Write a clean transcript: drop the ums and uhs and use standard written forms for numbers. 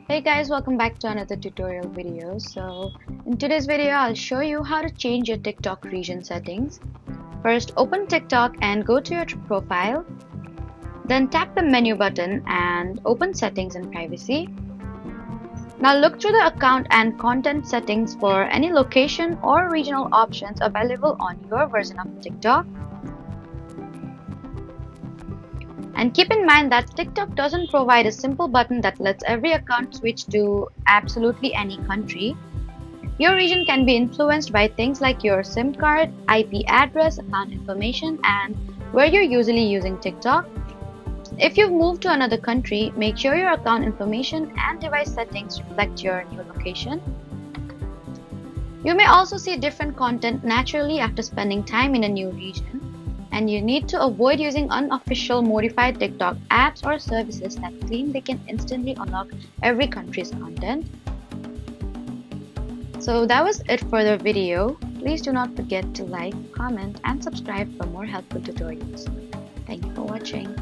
Hey guys, welcome back to another tutorial video. In today's video, I'll show you how to change your TikTok region settings. First, open TikTok and go to your profile. Then tap the menu button and open settings and privacy. Now look through the account and content settings for any location or regional options available on your version of TikTok. And keep in mind that TikTok doesn't provide a simple button that lets every account switch to absolutely any country. Your region can be influenced by things like your SIM card, IP address, account information, and where you're usually using TikTok. If you've moved to another country, make sure your account information and device settings reflect your new location. You may also see different content naturally after spending time in a new region, and you need to avoid using unofficial modified TikTok apps or services that claim they can instantly unlock every country's content. So that was it for the video. Please do not forget to like, comment, and subscribe for more helpful tutorials. Thank you for watching.